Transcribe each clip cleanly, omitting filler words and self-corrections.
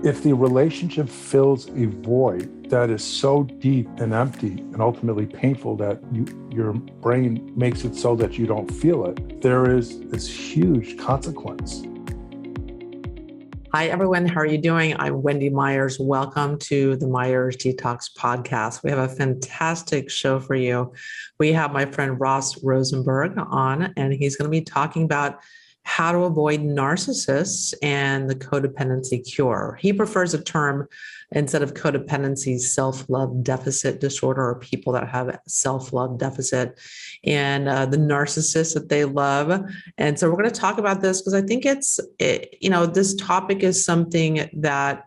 If the relationship fills a void that is so deep and empty and ultimately painful that your brain makes it so that you don't feel it, there is this huge consequence. Hi, everyone. How are you doing? I'm Wendy Myers. Welcome to the Myers Detox Podcast. We have a fantastic show for you. We have my friend Ross Rosenberg on, and he's going to be talking about how to avoid narcissists and the codependency cure. He prefers a term instead of codependency, self-love deficit disorder, or people that have self-love deficit, and the narcissists that they love. And so we're going to talk about this because I think this topic is something that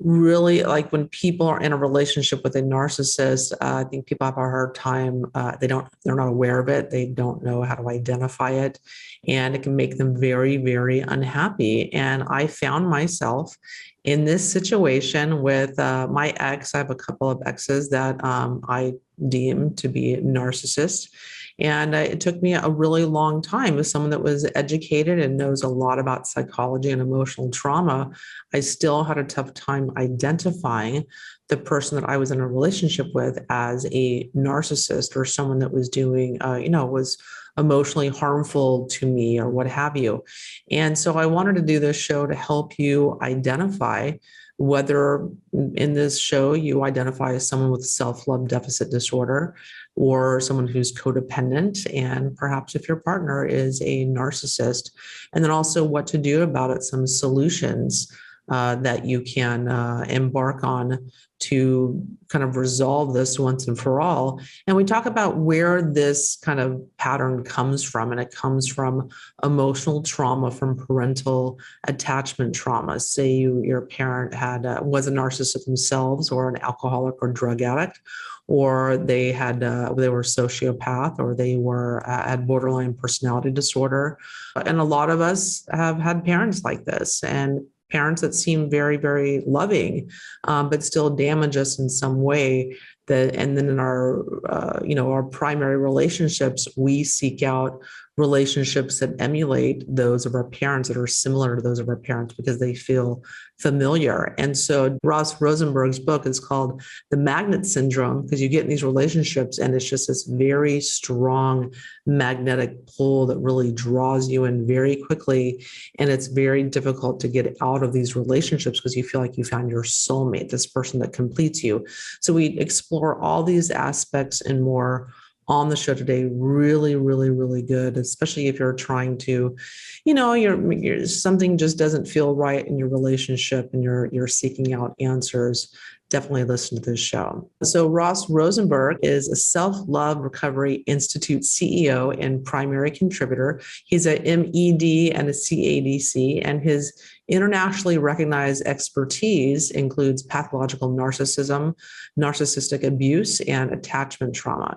really, like, when people are in a relationship with a narcissist, I think people have a hard time. They're not aware of it. They don't know how to identify it, and it can make them very, very unhappy. And I found myself in this situation with my ex. I have a couple of exes that I deem to be narcissists. And it took me a really long time. As someone that was educated and knows a lot about psychology and emotional trauma, I still had a tough time identifying the person that I was in a relationship with as a narcissist or someone that was doing, was emotionally harmful to me or what have you. And so I wanted to do this show to help you identify whether in this show you identify as someone with self-love deficit disorder or someone who's codependent, and perhaps if your partner is a narcissist, and then also what to do about it, some solutions that you can embark on to kind of resolve this once and for all. And we talk about where this kind of pattern comes from, and it comes from emotional trauma, from parental attachment trauma. Say your parent was a narcissist themselves, or an alcoholic or drug addict, or they were a sociopath, or they had borderline personality disorder. And a lot of us have had parents like this, and parents that seem very, very loving, but still damage us in some way. And then in our primary relationships, we seek out relationships that emulate those of our parents, that are similar to those of our parents, because they feel familiar. And so Ross Rosenberg's book is called The Magnet Syndrome, because you get in these relationships and it's just this very strong magnetic pull that really draws you in very quickly. And it's very difficult to get out of these relationships because you feel like you found your soulmate, this person that completes you. So we explore all these aspects and more on the show today. Really, really, really good, especially if you're trying to, you're something just doesn't feel right in your relationship and you're seeking out answers. Definitely listen to this show. So Ross Rosenberg is a Self-Love Recovery Institute CEO and primary contributor. He's a MED and a CADC, and his internationally recognized expertise includes pathological narcissism, narcissistic abuse, and attachment trauma.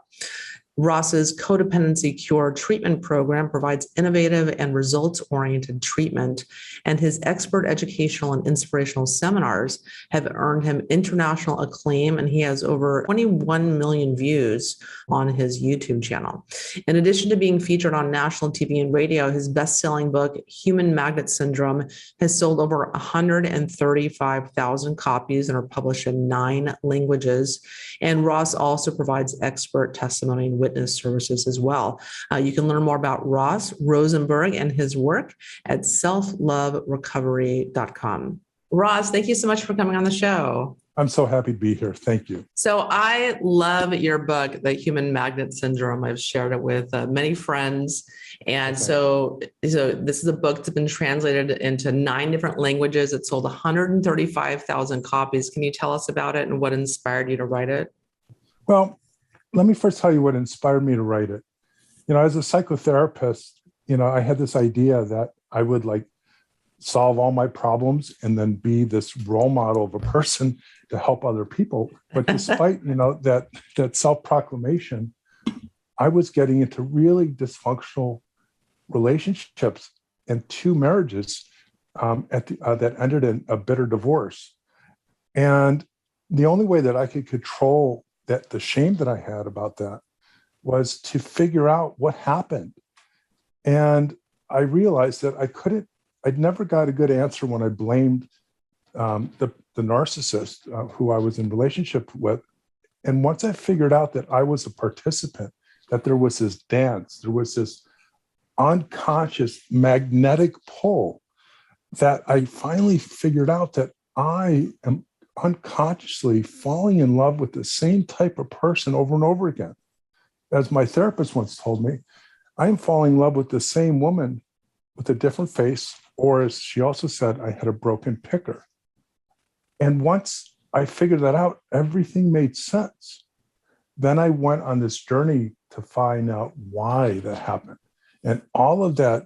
Ross's Codependency Cure treatment program provides innovative and results-oriented treatment, and his expert educational and inspirational seminars have earned him international acclaim, and he has over 21 million views on his YouTube channel. In addition to being featured on national TV and radio, his best-selling book, Human Magnet Syndrome, has sold over 135,000 copies and are published in 9 languages. And Ross also provides expert testimony and witness services as well. You can learn more about Ross Rosenberg and his work at selfloverecovery.com. Ross, thank you so much for coming on the show. I'm so happy to be here. Thank you. So I love your book, The Human Magnet Syndrome. I've shared it with many friends. And so this is a book that's been translated into 9 different languages. It sold 135,000 copies. Can you tell us about it and what inspired you to write it? Well, let me first tell you what inspired me to write it. As a psychotherapist, I had this idea that I would solve all my problems and then be this role model of a person to help other people. But despite, that self-proclamation, I was getting into really dysfunctional relationships and 2 marriages that ended in a bitter divorce. And the only way that I could control the shame that I had about that was to figure out what happened. And I realized that I'd never got a good answer when I blamed the narcissist who I was in relationship with. And once I figured out that I was a participant, that there was this dance, there was this unconscious magnetic pull, that I finally figured out that I am unconsciously falling in love with the same type of person over and over again. As my therapist once told me, I am falling in love with the same woman with a different face, or as she also said, I had a broken picker. And once I figured that out, everything made sense. Then I went on this journey to find out why that happened. And all of that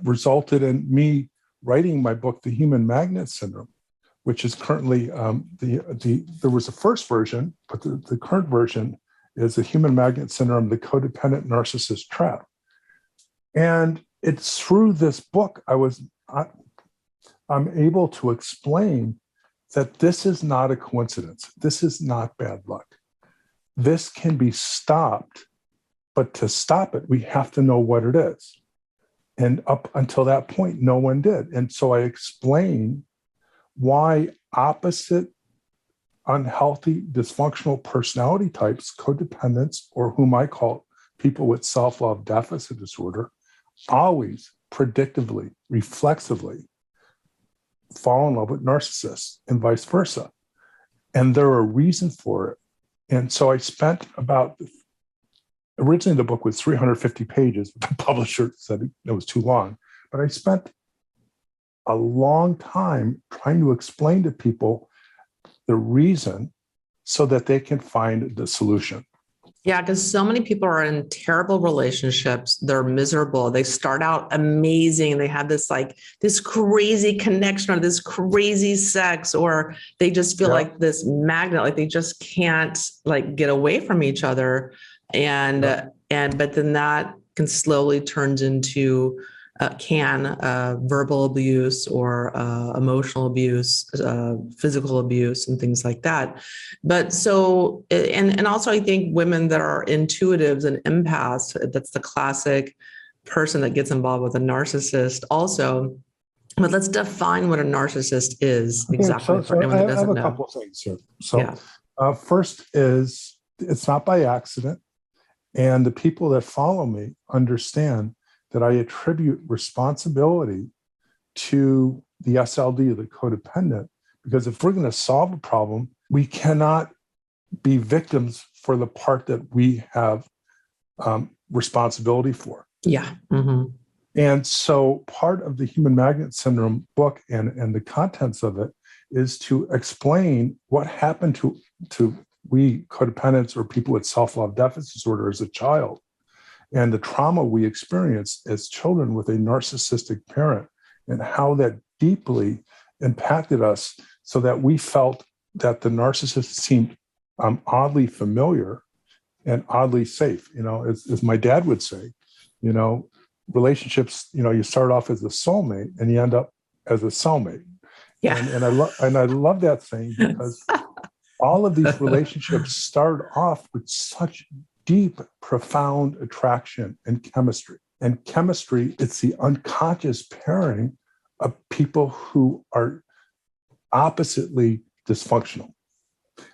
resulted in me writing my book, The Human Magnet Syndrome, which is currently there was a first version, but the current version is The Human Magnet Syndrome, the Codependent Narcissist Trap. And it's through this book I'm able to explain that this is not a coincidence. This is not bad luck. This can be stopped, but to stop it, we have to know what it is. And up until that point, no one did. And so I explain why opposite unhealthy, dysfunctional personality types, codependents, or whom I call people with self-love deficit disorder, always predictively, reflexively fall in love with narcissists and vice versa. And there are a reason for it. And so I spent originally the book was 350 pages, but the publisher said it was too long. But I spent a long time trying to explain to people the reason so that they can find the solution. Yeah, because so many people are in terrible relationships. They're miserable. They start out amazing. They have this crazy connection or this crazy sex, or they just feel like this magnet, like they just can't get away from each other. But then that can slowly turns into verbal abuse or emotional abuse, physical abuse, and things like that. But so, and also I think women that are intuitives and empaths, that's the classic person that gets involved with a narcissist also. But let's define what a narcissist is exactly for anyone that doesn't know. I have a couple of things here. So first is it's not by accident. And the people that follow me understand that I attribute responsibility to the SLD, the codependent, because if we're going to solve a problem, we cannot be victims for the part that we have responsibility for. Yeah. Mm-hmm. And so part of the Human Magnet Syndrome book and the contents of it is to explain what happened to we codependents or people with self-love deficit disorder as a child, and the trauma we experienced as children with a narcissistic parent, and how that deeply impacted us so that we felt that the narcissist seemed oddly familiar and oddly safe. As my dad would say, relationships, you start off as a soulmate and you end up as a cellmate. Yeah. And I love that saying because all of these relationships start off with such deep, profound attraction and chemistry. And chemistry, it's the unconscious pairing of people who are oppositely dysfunctional.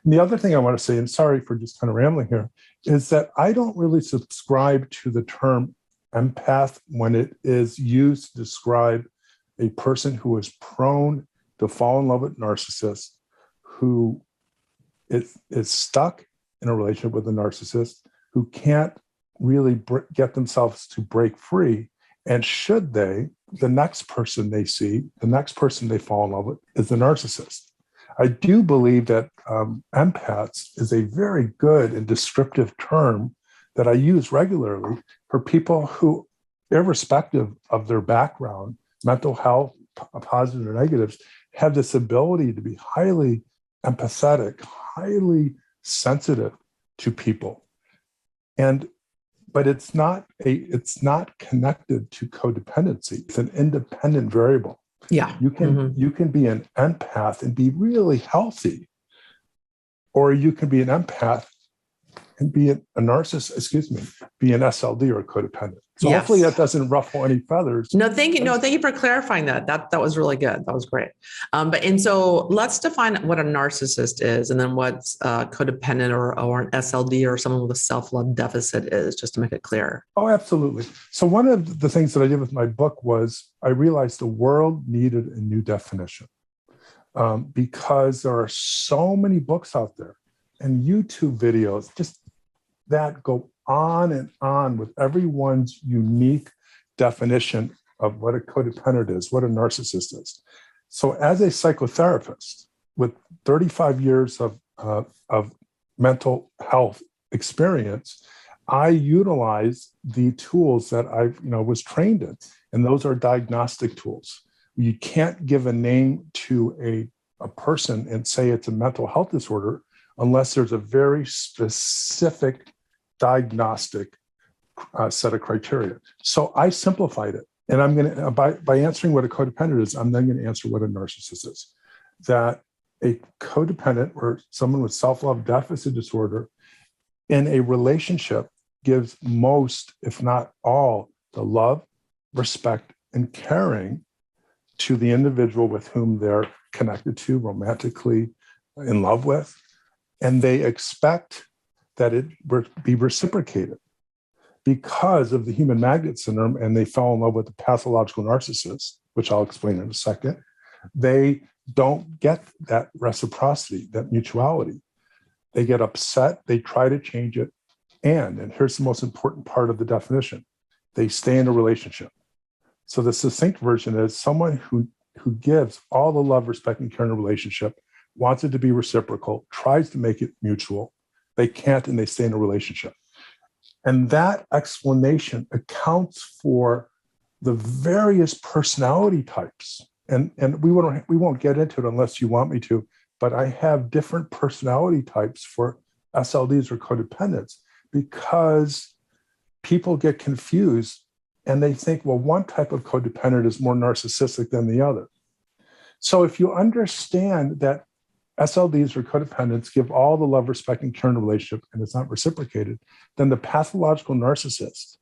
And the other thing I want to say, and sorry for just kind of rambling here, is that I don't really subscribe to the term empath when it is used to describe a person who is prone to fall in love with narcissists, who is stuck in a relationship with a narcissist, who can't really get themselves to break free. And should they, the next person they see, the next person they fall in love with is the narcissist. I do believe that empaths is a very good and descriptive term that I use regularly for people who, irrespective of their background, mental health, positive or negatives, have this ability to be highly empathetic, highly sensitive to people. But it's not connected to codependency. It's an independent variable. Yeah. You can be an empath and be really healthy, or you can be an empath and be a narcissist, be an SLD or a codependent. So hopefully Yes. that doesn't ruffle any feathers. No, thank you. No, thank you for clarifying that. That was really good. That was great. And so let's define what a narcissist is, and then what's codependent or an SLD or someone with a self-love deficit is, just to make it clear. Oh, absolutely. So one of the things that I did with my book was I realized the world needed a new definition, because there are so many books out there and YouTube videos just that go on and on with everyone's unique definition of what a codependent is, what a narcissist is. So as a psychotherapist with 35 years of mental health experience, I utilize the tools that I was trained in, and those are diagnostic tools. You can't give a name to a person and say it's a mental health disorder unless there's a very specific diagnostic set of criteria. So I simplified it. And I'm going to, by answering what a codependent is, I'm then going to answer what a narcissist is. That a codependent or someone with self-love deficit disorder in a relationship gives most, if not all, the love, respect, and caring to the individual with whom they're connected to, romantically in love with. And they expect that it be reciprocated because of the human magnet syndrome, and they fell in love with the pathological narcissist, which I'll explain in a second. They don't get that reciprocity, that mutuality. They get upset, they try to change it, and here's the most important part of the definition, they stay in a relationship. So the succinct version is someone who gives all the love, respect, and care in a relationship, wants it to be reciprocal, tries to make it mutual. They can't, and they stay in a relationship. And that explanation accounts for the various personality types. And we won't get into it unless you want me to, but I have different personality types for SLDs or codependents because people get confused and they think, well, one type of codependent is more narcissistic than the other. So if you understand that SLDs or codependents give all the love, respect, and care in a relationship, and it's not reciprocated, then the pathological narcissist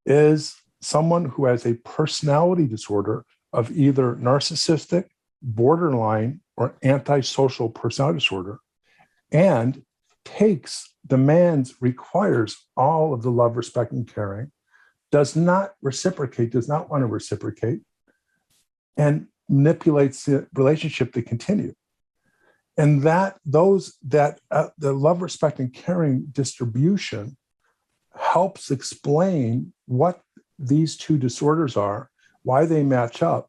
is someone who has a personality disorder of either narcissistic, borderline, or antisocial personality disorder, and demands, requires all of the love, respect, and caring, does not reciprocate, does not want to reciprocate, and manipulates the relationship to continue. And the love, respect, and caring distribution helps explain what these two disorders are, why they match up,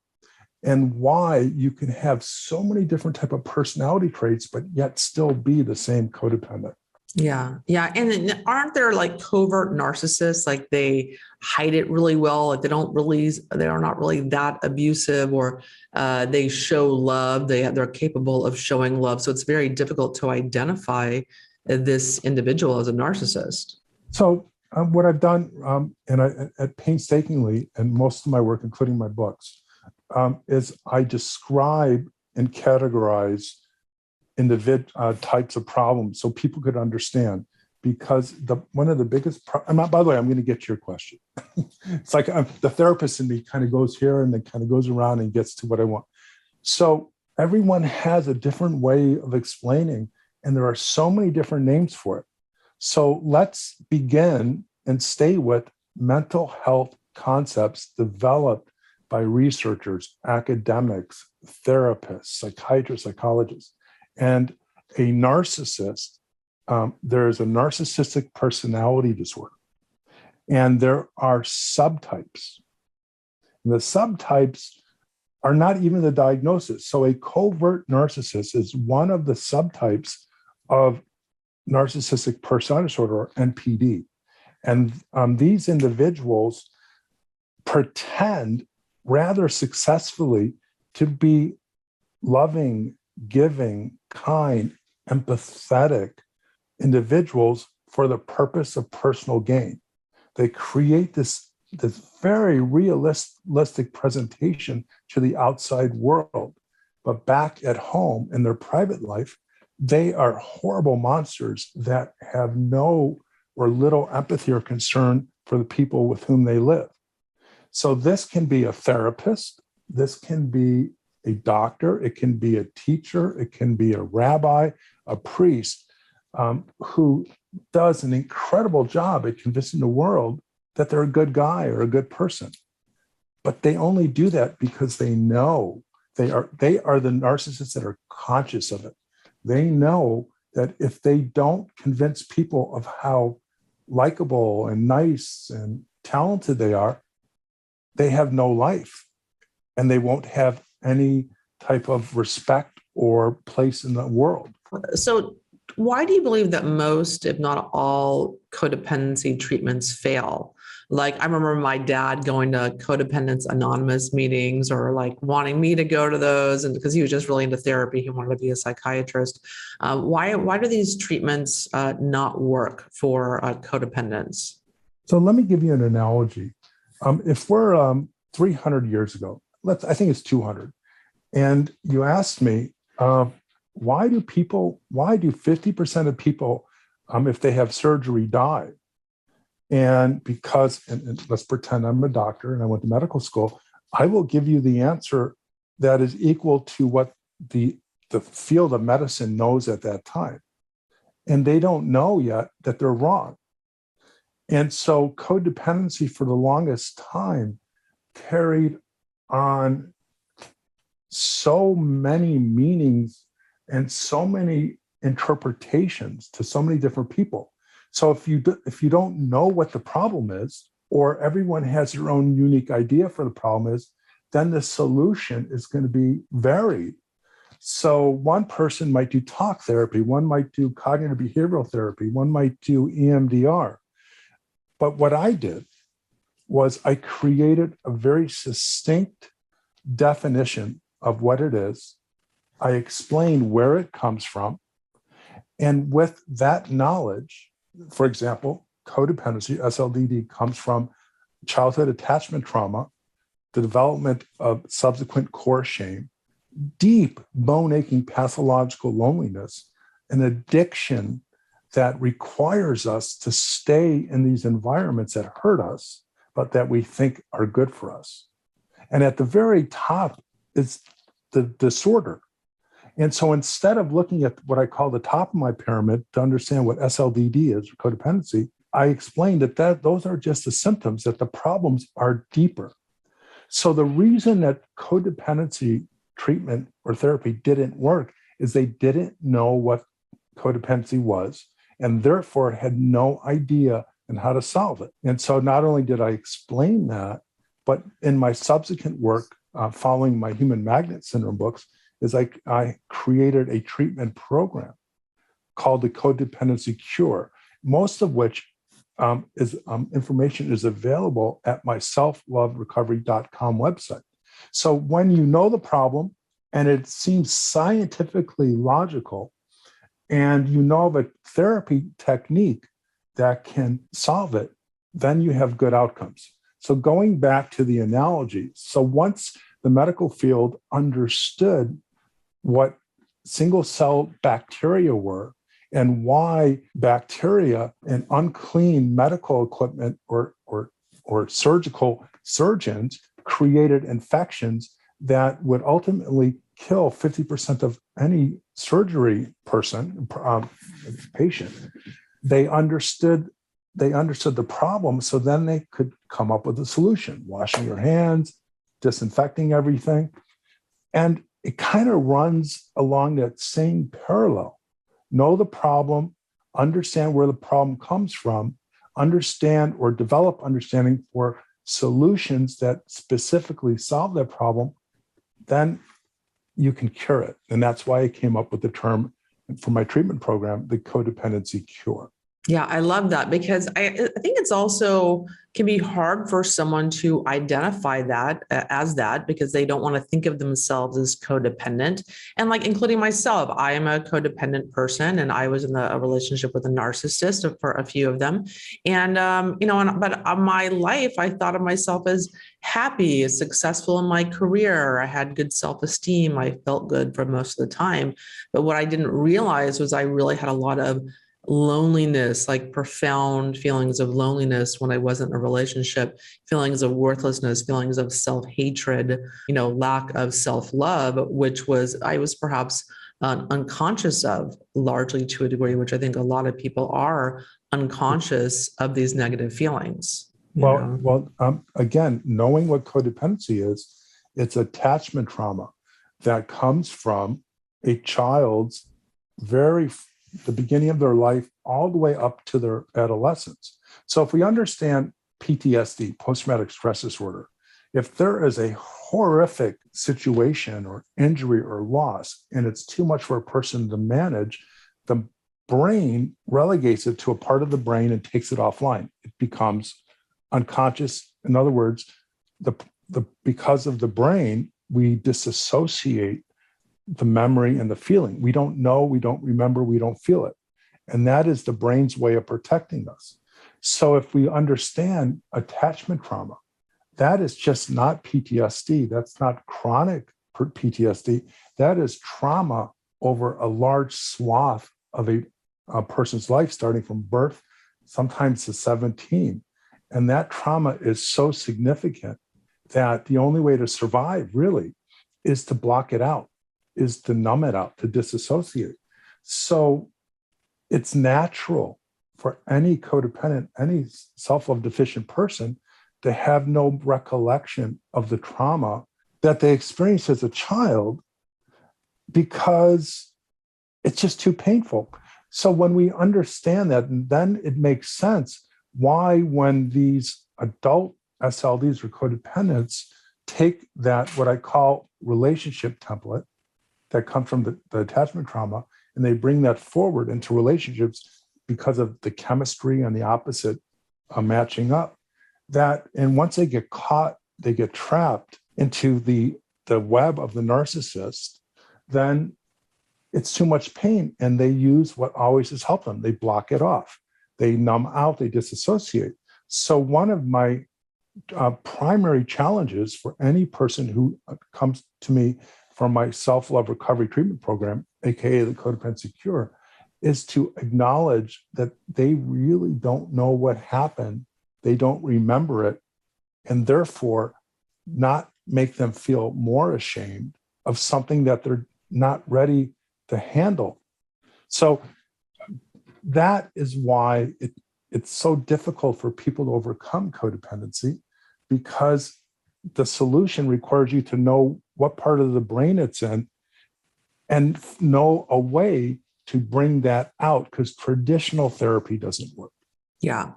and why you can have so many different type of personality traits, but yet still be the same codependent. Yeah. Yeah. And aren't there like covert narcissists? Like they hide it really well. Like they are not really that abusive, or they show love. They're capable of showing love. So it's very difficult to identify this individual as a narcissist. So what I've done, and painstakingly, and most of my work, including my books, is I describe and categorize types of problems so people could understand, because one of the biggest by the way, I'm going to get to your question. It's like the therapist in me kind of goes here and then kind of goes around and gets to what I want. So everyone has a different way of explaining, and there are so many different names for it. So let's begin and stay with mental health concepts developed by researchers, academics, therapists, psychiatrists, psychologists. And a narcissist, there is a narcissistic personality disorder. And there are subtypes. And the subtypes are not even the diagnosis. So a covert narcissist is one of the subtypes of narcissistic personality disorder, or NPD. And these individuals pretend rather successfully to be loving, giving, kind, empathetic individuals for the purpose of personal gain. They create this very realistic presentation to the outside world. But back at home in their private life, they are horrible monsters that have no or little empathy or concern for the people with whom they live. So this can be a therapist, this can be a doctor, it can be a teacher, it can be a rabbi, a priest, who does an incredible job at convincing the world that they're a good guy or a good person. But they only do that because they know they are the narcissists that are conscious of it. They know that if they don't convince people of how likable and nice and talented they are, they have no life and they won't have any type of respect or place in the world. So why do you believe that most, if not all, codependency treatments fail? Like, I remember my dad going to Codependents Anonymous meetings, or like wanting me to go to those, and because he was just really into therapy, he wanted to be a psychiatrist. Why do these treatments not work for codependents? So let me give you an analogy. If we're 300 years ago, I think it's 200, and you asked me, why do 50% of people, if they have surgery, die? And because, and let's pretend I'm a doctor and I went to medical school, I will give you the answer that is equal to what the field of medicine knows at that time. And they don't know yet that they're wrong. And so codependency for the longest time carried on so many meanings and so many interpretations to so many different people. So if you don't know what the problem is, or everyone has their own unique idea for the problem is, then the solution is going to be varied. So one person might do talk therapy, one might do cognitive behavioral therapy, one might do EMDR. But what I did was I created a very succinct definition of what it is. I explained where it comes from. And with that knowledge, for example, codependency, SLDD, comes from childhood attachment trauma, the development of subsequent core shame, deep bone-aching pathological loneliness, an addiction that requires us to stay in these environments that hurt us, but that we think are good for us. And at the very top is the disorder. And so instead of looking at what I call the top of my pyramid to understand what SLDD is, or codependency, I explained that those are just the symptoms, that the problems are deeper. So the reason that codependency treatment or therapy didn't work is they didn't know what codependency was, and therefore had no idea on how to solve it. And so not only did I explain that, but in my subsequent work, following my human magnet syndrome books, is I created a treatment program called the Codependency Cure, most of which information is available at my selfloverecovery.com website. So when you know the problem and it seems scientifically logical, and you know of a therapy technique that can solve it, then you have good outcomes. So going back to the analogy, so once the medical field understood what single cell bacteria were and why bacteria and unclean medical equipment or surgical surgeons created infections that would ultimately kill 50% of any surgery patient, they understood the problem. So then they could come up with a solution: washing your hands, disinfecting everything. And it kind of runs along that same parallel. Know the problem, understand where the problem comes from, understand or develop understanding for solutions that specifically solve that problem, then you can cure it. And that's why I came up with the term for my treatment program, the Codependency Cure. Yeah, I love that, because I think it's also can be hard for someone to identify that as that, because they don't want to think of themselves as codependent. And like, including myself, I am a codependent person, and I was in a relationship with a narcissist for a few of them. And, but my life, I thought of myself as happy, successful in my career. I had good self-esteem. I felt good for most of the time. But what I didn't realize was I really had a lot of loneliness, like profound feelings of loneliness when I wasn't in a relationship, feelings of worthlessness, feelings of self-hatred, lack of self-love, which I was perhaps unconscious of, largely to a degree, which I think a lot of people are unconscious of these negative feelings. Again, knowing what codependency is, it's attachment trauma that comes from a child's the beginning of their life all the way up to their adolescence. So if we understand PTSD, post-traumatic stress disorder, if there is a horrific situation or injury or loss, and it's too much for a person to manage, the brain relegates it to a part of the brain and takes it offline. It becomes unconscious. In other words, because of the brain, we disassociate the memory and the feeling. We don't know, we don't remember, we don't feel it. And that is the brain's way of protecting us. So if we understand attachment trauma, that is just not PTSD. That's not chronic PTSD. That is trauma over a large swath of a person's life, starting from birth, sometimes to 17. And that trauma is so significant that the only way to survive really is to block it out, is to numb it out, to disassociate. So it's natural for any codependent, any self-love deficient person to have no recollection of the trauma that they experienced as a child because it's just too painful. So when we understand that, then it makes sense why when these adult SLDs or codependents take that, what I call relationship template that comes from the attachment trauma, and they bring that forward into relationships because of the chemistry and the opposite matching up. And once they get caught, they get trapped into the web of the narcissist, then it's too much pain. And they use what always has helped them. They block it off. They numb out, they disassociate. So one of my primary challenges for any person who comes to me from my self-love recovery treatment program, AKA the Codependency Cure, is to acknowledge that they really don't know what happened. They don't remember it, and therefore not make them feel more ashamed of something that they're not ready to handle. So that is why it's so difficult for people to overcome codependency, because the solution requires you to know what part of the brain it's in and know a way to bring that out, because traditional therapy doesn't work. Yeah.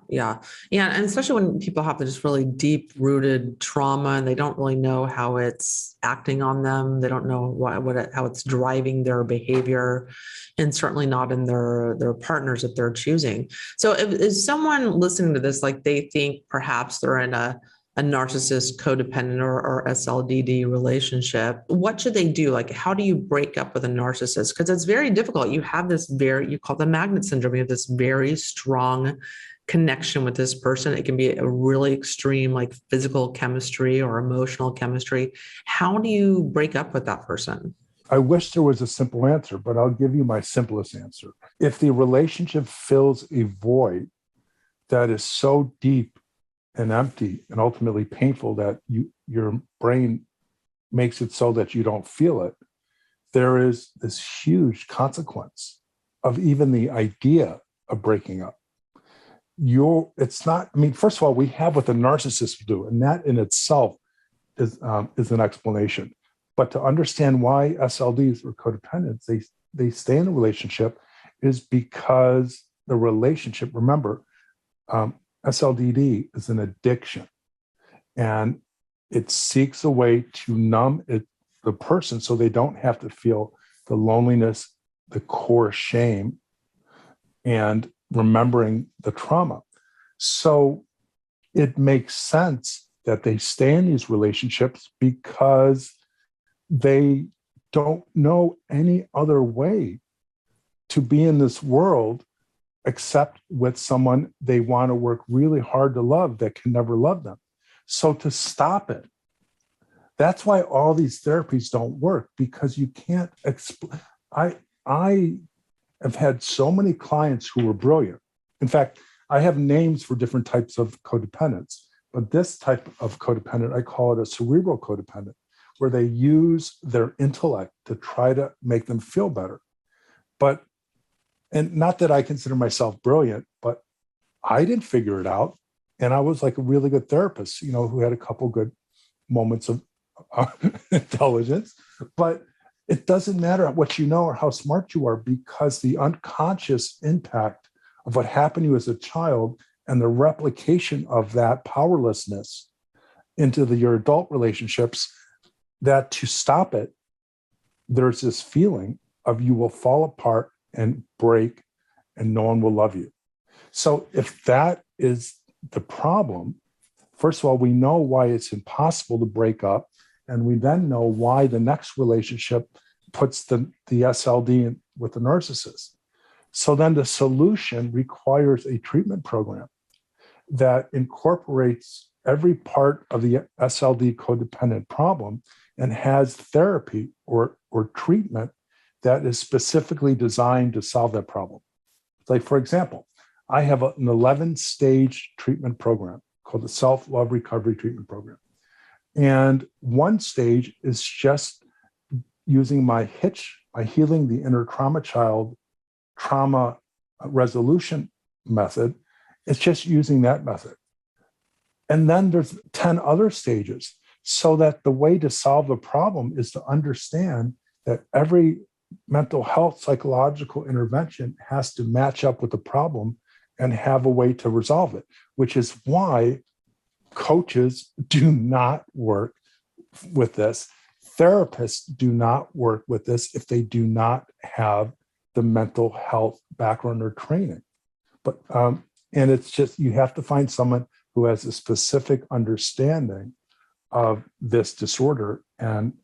And especially when people have just really deep rooted trauma and they don't really know how it's acting on them. They don't know how it's driving their behavior, and certainly not in their partners that they're choosing. So if someone listening to this, like they think perhaps they're in a narcissist, codependent, or SLDD relationship, what should they do? Like, how do you break up with a narcissist? Because it's very difficult. You have you call the magnet syndrome. You have this very strong connection with this person. It can be a really extreme, like physical chemistry or emotional chemistry. How do you break up with that person? I wish there was a simple answer, but I'll give you my simplest answer. If the relationship fills a void that is so deep and empty and ultimately painful that your brain makes it so that you don't feel it, there is this huge consequence of even the idea of breaking up. It's not, first of all, we have what the narcissists do, and that in itself is an explanation. But to understand why SLDs or codependents, they stay in a relationship is because the relationship, remember, SLDD is an addiction, and it seeks a way to numb the person so they don't have to feel the loneliness, the core shame, and remembering the trauma. So it makes sense that they stay in these relationships because they don't know any other way to be in this world except with someone they want to work really hard to love that can never love them. So to stop it, that's why all these therapies don't work, because you can't explain. I I've had so many clients who were brilliant. In fact, I have names for different types of codependence, but this type of codependent, I call it a cerebral codependent, where they use their intellect to try to make them feel better. But, and not that I consider myself brilliant, but I didn't figure it out. And I was like a really good therapist, you know, who had a couple good moments of intelligence. But it doesn't matter what you know or how smart you are, because the unconscious impact of what happened to you as a child and the replication of that powerlessness into your adult relationships, that to stop it, there's this feeling of you will fall apart and break and no one will love you. So if that is the problem, first of all, we know why it's impossible to break up. And we then know why the next relationship puts the SLD in with the narcissist. So then the solution requires a treatment program that incorporates every part of the SLD codependent problem and has therapy or treatment that is specifically designed to solve that problem. Like, for example, I have an 11-stage treatment program called the Self-Love Recovery Treatment Program. And one stage is just using my Healing the Inner Trauma Child trauma resolution method. It's just using that method. And then there's 10 other stages, so that the way to solve the problem is to understand that every mental health psychological intervention has to match up with the problem and have a way to resolve it, which is why coaches do not work with this. Therapists do not work with this if they do not have the mental health background or training. But and it's just, you have to find someone who has a specific understanding of this disorder and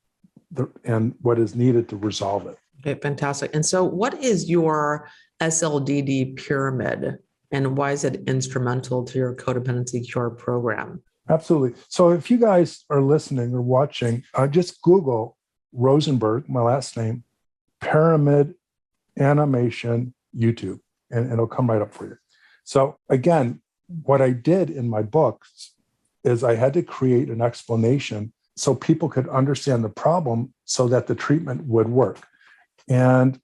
what is needed to resolve it. Okay, fantastic. And so what is your SLDD pyramid, and why is it instrumental to your codependency cure program? Absolutely. So if you guys are listening or watching, just Google Rosenberg, my last name, pyramid animation YouTube, and it'll come right up for you. So again, what I did in my books is I had to create an explanation so people could understand the problem so that the treatment would work. And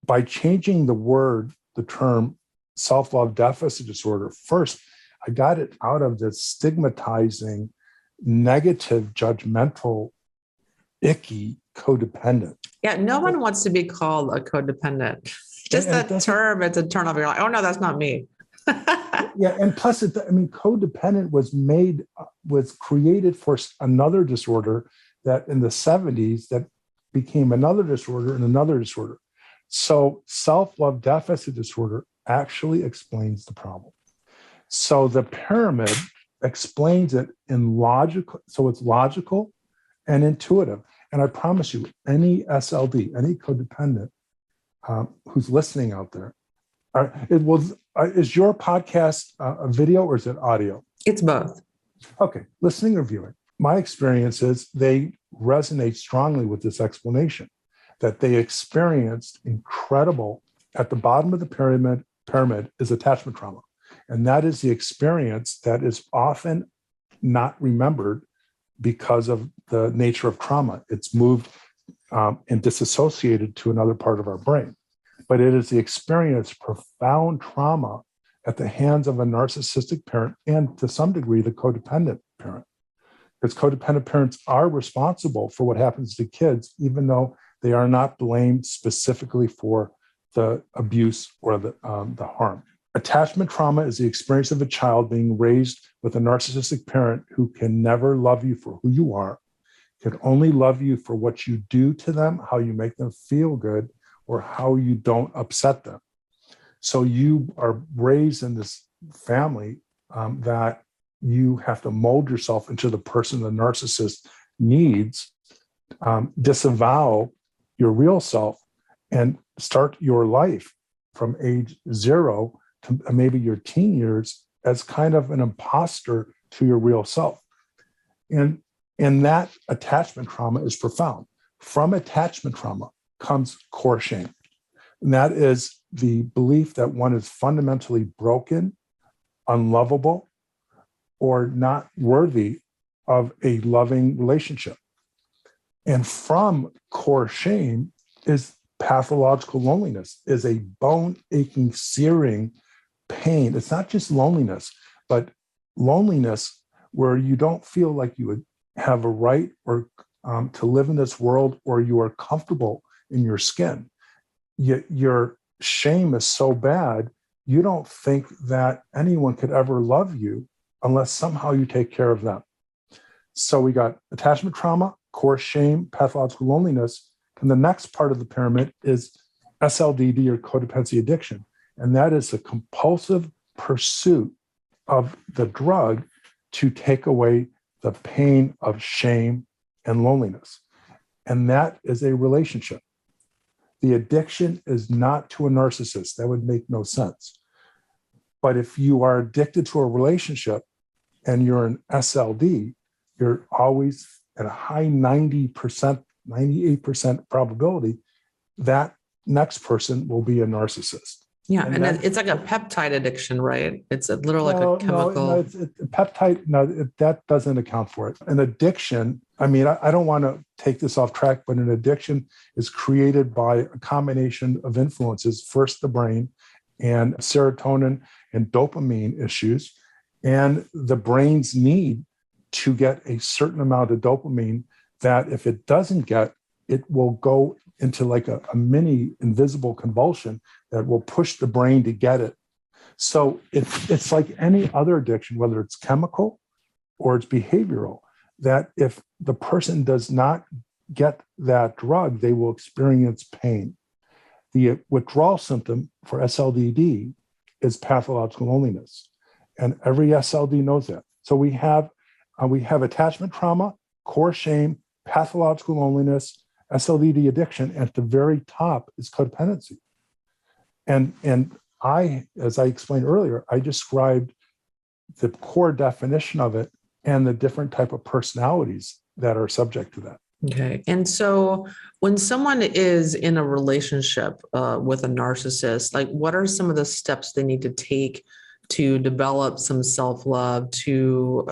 by changing the term self-love deficit disorder, first, I got it out of this stigmatizing, negative, judgmental, icky codependent. Yeah, no one wants to be called a codependent. Just that term, it's a turn off. You're like, oh no, that's not me. Yeah, and plus, codependent was created for another disorder that in the 70s that became another disorder and another disorder. So self-love deficit disorder actually explains the problem. So the pyramid explains it in logical, so it's logical and intuitive. And I promise you, any SLD, any codependent who's listening out there, is your podcast a video or is it audio? It's both. Okay, listening or viewing. My experience is they resonate strongly with this explanation, that they experienced incredible, at the bottom of the pyramid is attachment trauma. And that is the experience that is often not remembered because of the nature of trauma. It's moved and disassociated to another part of our brain. But it is the experience, profound trauma at the hands of a narcissistic parent and to some degree the codependent parent. Because codependent parents are responsible for what happens to kids, even though they are not blamed specifically for the abuse or the harm. Attachment trauma is the experience of a child being raised with a narcissistic parent who can never love you for who you are, can only love you for what you do to them, how you make them feel good, or how you don't upset them. So you are raised in this family that you have to mold yourself into the person the narcissist needs, disavow your real self, and start your life from age 0 to maybe your teen years as kind of an imposter to your real self. And that attachment trauma is profound. From attachment trauma comes core shame. And that is the belief that one is fundamentally broken, unlovable, or not worthy of a loving relationship. And from core shame is pathological loneliness, is a bone-aching, searing pain. It's not just loneliness, but loneliness where you don't feel like you would have a right or to live in this world, or you are comfortable in your skin. Yet your shame is so bad, you don't think that anyone could ever love you unless somehow you take care of them. So we got attachment trauma, core shame, pathological loneliness. And the next part of the pyramid is SLDD, or codependency addiction. And that is a compulsive pursuit of the drug to take away the pain of shame and loneliness. And that is a relationship. The addiction is not to a narcissist. That would make no sense. But if you are addicted to a relationship and you're an SLD, you're always at a high 90%, 98% probability that next person will be a narcissist. Yeah, and it's like a peptide addiction, right? It's literally like a chemical. No, peptide. No, that doesn't account for it. An addiction. I mean, I don't want to take this off track, but an addiction is created by a combination of influences. First, the brain, and serotonin and dopamine issues, and the brain's need to get a certain amount of dopamine that if it doesn't get, it will go into like a mini invisible convulsion that will push the brain to get it. So it's like any other addiction, whether it's chemical or it's behavioral, that if the person does not get that drug, they will experience pain. The withdrawal symptom for SLDD is pathological loneliness. And every SLD knows that. So we have attachment trauma, core shame, pathological loneliness, SLDD addiction, and at the very top is codependency. And I, as I explained earlier, I described the core definition of it and the different type of personalities that are subject to that. Okay. And so when someone is in a relationship with a narcissist, like what are some of the steps they need to take to develop some self-love, to,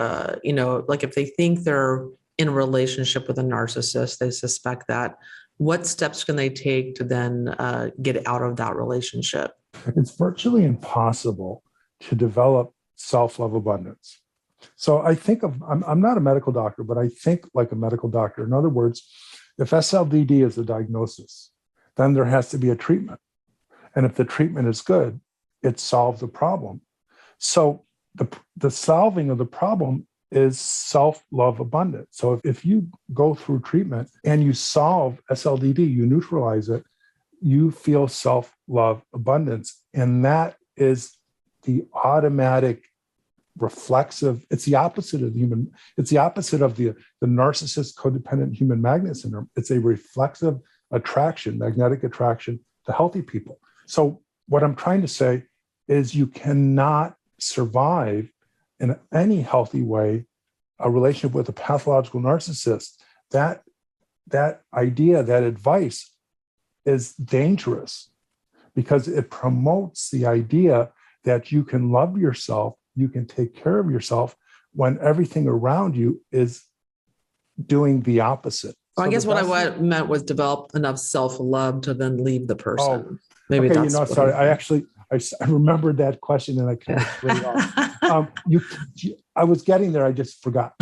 like if they think they're in a relationship with a narcissist, they suspect that, what steps can they take to then get out of that relationship? It's virtually impossible to develop self-love abundance. So I think I'm not a medical doctor, but I think like a medical doctor. In other words, if SLDD is a diagnosis, then there has to be a treatment. And if the treatment is good, it solves the problem. So the solving of the problem is self-love abundance. So if you go through treatment and you solve SLDD, you neutralize it, you feel self-love abundance. And that is the automatic reflexive, it's the opposite of the narcissist codependent human magnet syndrome. It's a reflexive attraction, magnetic attraction to healthy people. So what I'm trying to say is you cannot survive in any healthy way a relationship with a pathological narcissist. That idea, that advice is dangerous because it promotes the idea that you can love yourself, you can take care of yourself when everything around you is doing the opposite. Well, I guess what I meant was develop enough self-love to then leave the person. Oh, maybe okay, that's sorry. I remembered that question and I kind of threw it off. I was getting there, I just forgot.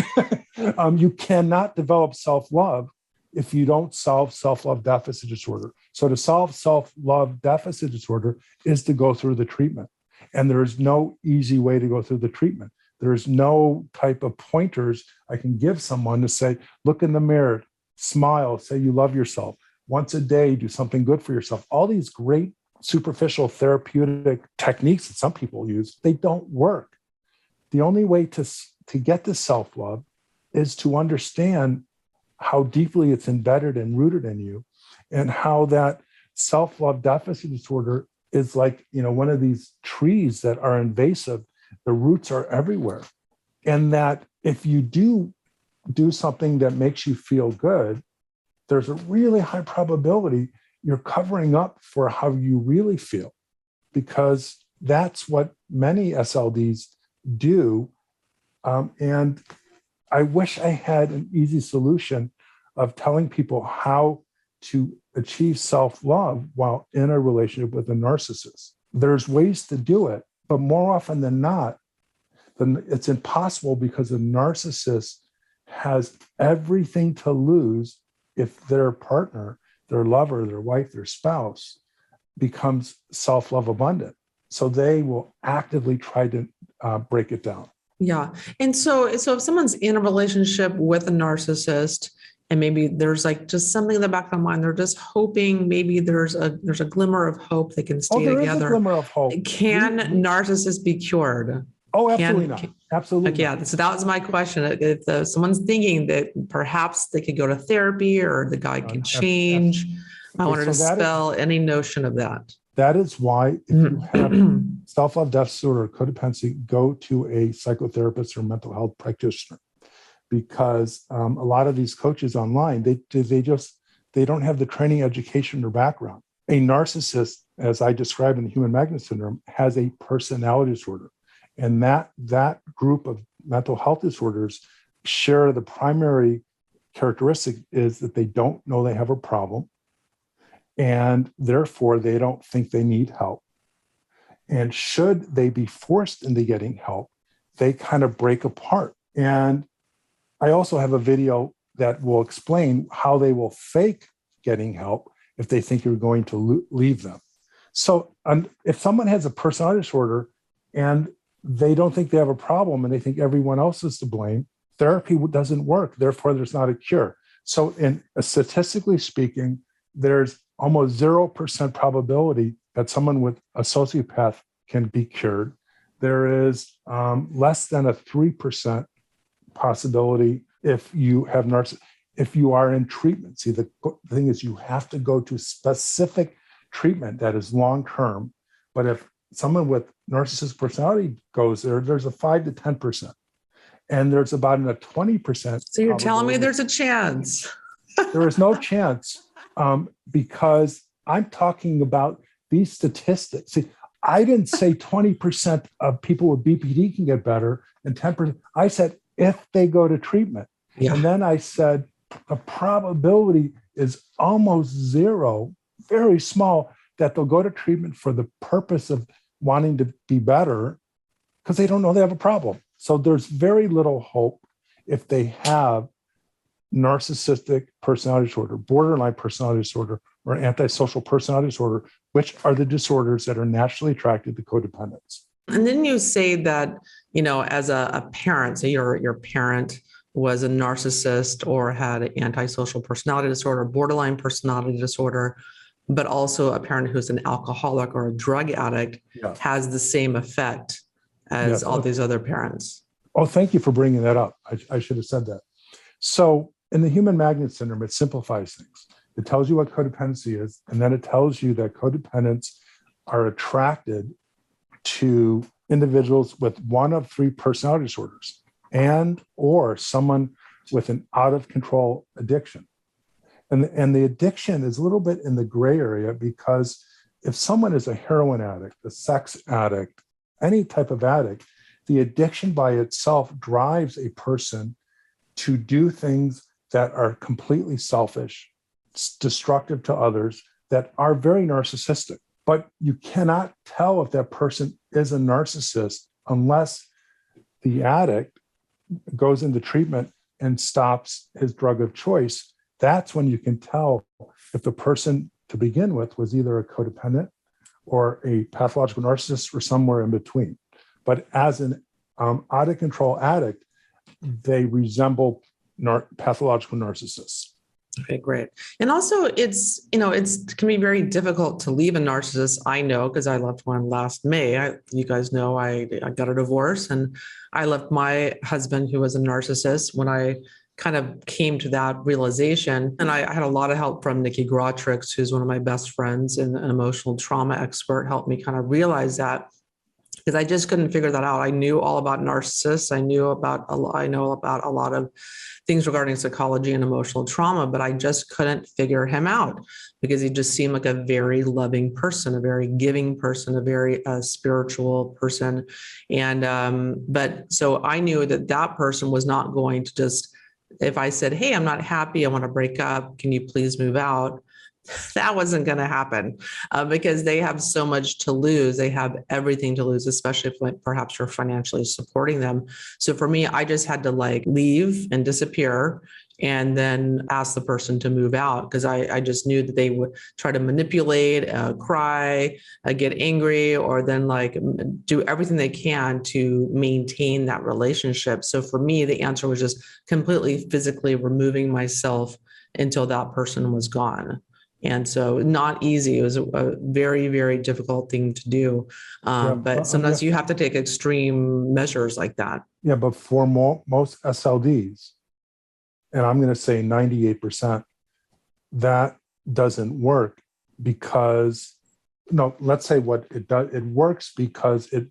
You cannot develop self-love if you don't solve self-love deficit disorder. So to solve self-love deficit disorder is to go through the treatment. And there is no easy way to go through the treatment. There is no type of pointers I can give someone to say, look in the mirror, smile, say you love yourself. Once a day, do something good for yourself. All these great superficial therapeutic techniques that some people use, they don't work. The only way to get to self-love is to understand how deeply it's embedded and rooted in you, and how that self-love deficit disorder is like, one of these trees that are invasive. The roots are everywhere. And that if you do something that makes you feel good, there's a really high probability you're covering up for how you really feel, because that's what many SLDs do. And I wish I had an easy solution of telling people how to achieve self-love while in a relationship with a narcissist. There's ways to do it, but more often than not, then it's impossible, because a narcissist has everything to lose if their partner, their lover, their wife, their spouse becomes self-love abundant. So they will actively try to break it down. Yeah. And so if someone's in a relationship with a narcissist, and maybe there's like just something in the back of their mind, they're just hoping maybe there's a glimmer of hope they can stay there together. Is a glimmer of hope. Can narcissists be cured? Oh, absolutely not. Absolutely. Yeah. So that was my question. If someone's thinking that perhaps they could go to therapy or the guy could change, I want to dispel any notion of that. That is why if you have self-love deficit disorder or codependency, go to a psychotherapist or mental health practitioner, because a lot of these coaches online, they don't have the training, education, or background. A narcissist, as I described in the human magnet syndrome, has a personality disorder. And that group of mental health disorders share the primary characteristic is that they don't know they have a problem, and therefore they don't think they need help. And should they be forced into getting help, they kind of break apart. And I also have a video that will explain how they will fake getting help if they think you're going to leave them. So if someone has a personality disorder and they don't think they have a problem and they think everyone else is to blame, therapy doesn't work. Therefore, there's not a cure. So statistically speaking, there's almost 0% probability that someone with a sociopath can be cured. There is less than a 3% possibility if you have if you are in treatment. See, the thing is, you have to go to specific treatment that is long-term. But if someone with narcissistic personality goes there, there's a 5 to 10%. And there's about a 20%. So you're telling me there's a chance? There is no chance, because I'm talking about these statistics. See, I didn't say 20% of people with BPD can get better and 10%. I said if they go to treatment. Yeah. And then I said the probability is almost zero, very small, that they'll go to treatment for the purpose of wanting to be better because they don't know they have a problem. So there's very little hope if they have narcissistic personality disorder, borderline personality disorder, or antisocial personality disorder, which are the disorders that are naturally attracted to codependence. And then you say that, as a parent, say your parent was a narcissist or had antisocial personality disorder, borderline personality disorder, but also a parent who's an alcoholic or a drug addict has the same effect as all these other parents. Oh, thank you for bringing that up. I should have said that. So in the human magnet syndrome, it simplifies things. It tells you what codependency is, and then it tells you that codependents are attracted to individuals with one of 3 personality disorders and or someone with an out-of-control addiction. And the addiction is a little bit in the gray area, because if someone is a heroin addict, a sex addict, any type of addict, the addiction by itself drives a person to do things that are completely selfish, destructive to others, that are very narcissistic. But you cannot tell if that person is a narcissist unless the addict goes into treatment and stops his drug of choice. That's when you can tell if the person to begin with was either a codependent or a pathological narcissist or somewhere in between. But as an out-of-control addict, they resemble pathological narcissists. Okay, great. And also it can be very difficult to leave a narcissist. I know, because I left one last May. You guys know I got a divorce, and I left my husband, who was a narcissist, when I kind of came to that realization. And I had a lot of help from Nikki Grotrix, who's one of my best friends and an emotional trauma expert, helped me kind of realize that. because I just couldn't figure that out. I knew all about narcissists. I know about a lot of things regarding psychology and emotional trauma, but I just couldn't figure him out because he just seemed like a very loving person, a very giving person, a very spiritual person. And, but so I knew that that person was not going to just, if I said, hey, I'm not happy, I want to break up, can you please move out? That wasn't going to happen because they have so much to lose. They have everything to lose, especially if perhaps you're financially supporting them. So for me, I just had to like leave and disappear and then ask the person to move out because I just knew that they would try to manipulate, cry, get angry, or then like do everything they can to maintain that relationship. So for me, the answer was just completely physically removing myself until that person was gone. And so not easy. It was a very, very difficult thing to do. But sometimes you have to take extreme measures like that. Yeah, but for most SLDs, and I'm going to say 98%, that doesn't work because, no, let's say what it does, it works because it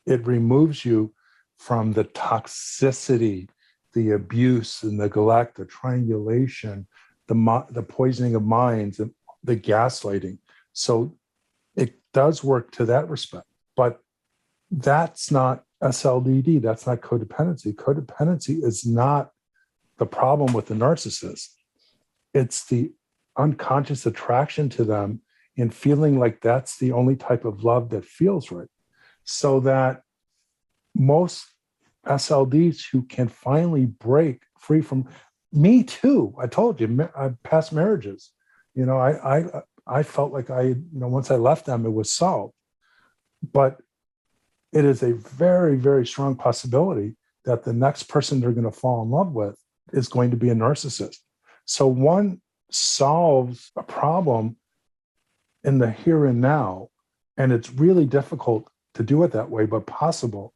removes you from the toxicity, the abuse, the neglect, the triangulation, the poisoning of minds, and the gaslighting. So it does work to that respect, but that's not SLDD. That's not codependency. Codependency is not the problem with the narcissist. It's the unconscious attraction to them and feeling like that's the only type of love that feels right. So that most SLDs who can finally break free from, me too. I told you, past marriages. You know, I felt like once I left them, it was solved. But it is a very, very strong possibility that the next person they're going to fall in love with is going to be a narcissist. So one solves a problem in the here and now, and it's really difficult to do it that way, but possible.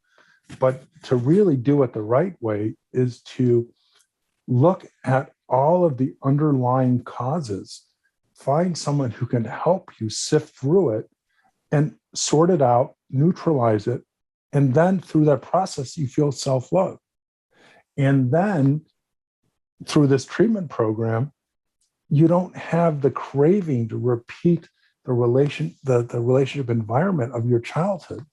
But to really do it the right way is to look at all of the underlying causes, find someone who can help you sift through it and sort it out, neutralize it. And then through that process, you feel self-love. And then through this treatment program, you don't have the craving to repeat the relationship environment of your childhood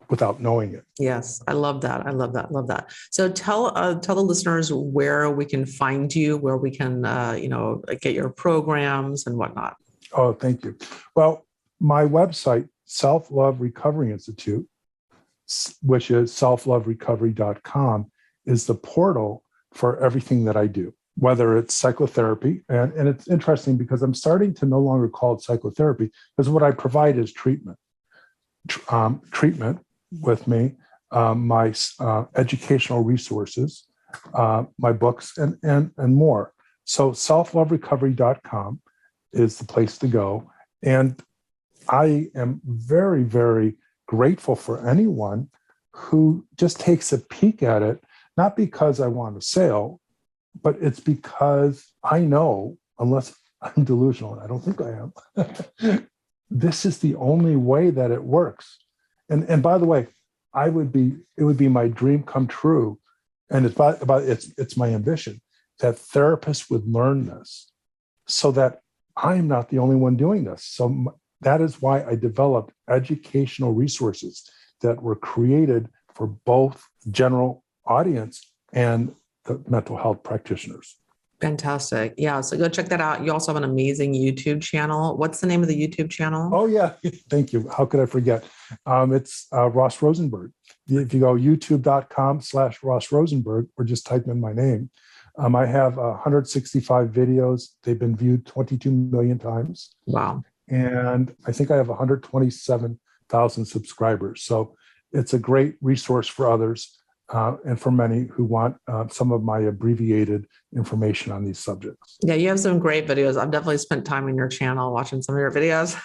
without knowing it. Yes, I love that. I love that. Love that. So tell the listeners where we can find you, where we can get your programs and whatnot. Oh, thank you. Well, my website, Self-Love Recovery Institute, which is selfloverecovery.com, is the portal for everything that I do, whether it's psychotherapy. And it's interesting because I'm starting to no longer call it psychotherapy because what I provide is treatment. Treatment with me, my educational resources, my books, and more. So selfloverecovery.com is the place to go. And I am very, very grateful for anyone who just takes a peek at it, not because I want a sale, but it's because I know, unless I'm delusional, and I don't think I am, this is the only way that it works. And by the way, it would be my dream come true, and it's my ambition that therapists would learn this, so that I'm not the only one doing this. So that is why I developed educational resources that were created for both general audience and the mental health practitioners. Fantastic. Yeah. So go check that out. You also have an amazing YouTube channel. What's the name of the YouTube channel? Oh, yeah. Thank you. How could I forget? It's Ross Rosenberg. If you go youtube.com/Ross Rosenberg or just type in my name, I have 165 videos. They've been viewed 22 million times. Wow. And I think I have 127,000 subscribers. So it's a great resource for others. And for many who want some of my abbreviated information on these subjects. Yeah, you have some great videos. I've definitely spent time in your channel watching some of your videos.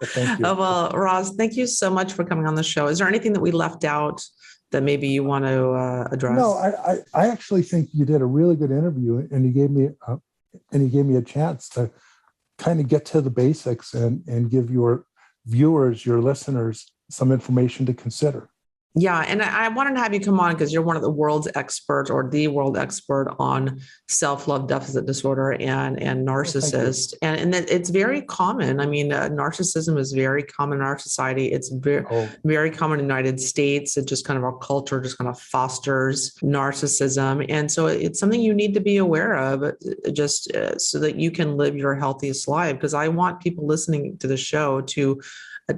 Thank you. Oh, well, Ross, thank you so much for coming on the show. Is there anything that we left out that maybe you want to address? No, I actually think you did a really good interview, and you gave me a chance to kind of get to the basics and give your viewers, your listeners, some information to consider. Yeah, and I wanted to have you come on because you're one of the world's experts or the world expert on self-love deficit disorder and narcissist. And that it's very common. I mean, narcissism is very common in our society. It's very common in the United States. It just kind of our culture just kind of fosters narcissism. And so it's something you need to be aware of just so that you can live your healthiest life. Because I want people listening to the show to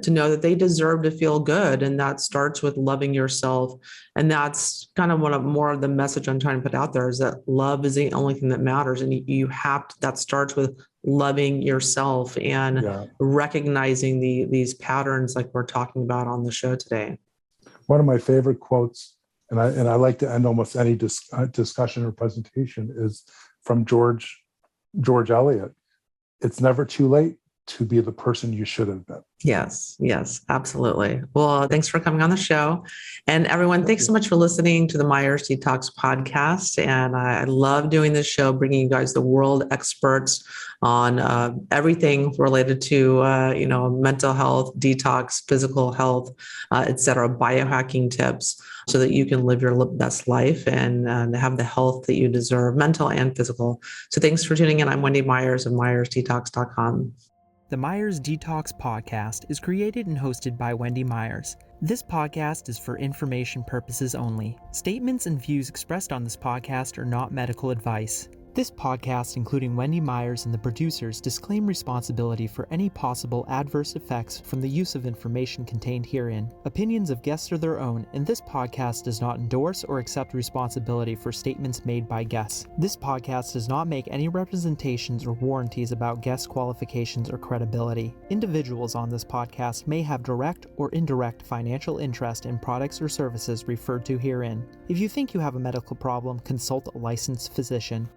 know that they deserve to feel good. And that starts with loving yourself. And that's kind of more of the message I'm trying to put out there is that love is the only thing that matters. And you have to, that starts with loving yourself and recognizing these patterns like we're talking about on the show today. One of my favorite quotes, and I like to end almost any discussion or presentation, is from George Eliot. It's never too late to be the person you should have been. Yes, absolutely. Well, thanks for coming on the show. And everyone, thanks so much for listening to the Myers Detox podcast. And I love doing this show, bringing you guys the world experts on everything related to, mental health, detox, physical health, et cetera, biohacking tips so that you can live your best life and have the health that you deserve, mental and physical. So thanks for tuning in. I'm Wendy Myers of MyersDetox.com. The Myers Detox podcast is created and hosted by Wendy Myers. This podcast is for information purposes only. Statements and views expressed on this podcast are not medical advice. This podcast, including Wendy Myers and the producers, disclaim responsibility for any possible adverse effects from the use of information contained herein. Opinions of guests are their own, and this podcast does not endorse or accept responsibility for statements made by guests. This podcast does not make any representations or warranties about guests' qualifications or credibility. Individuals on this podcast may have direct or indirect financial interest in products or services referred to herein. If you think you have a medical problem, consult a licensed physician.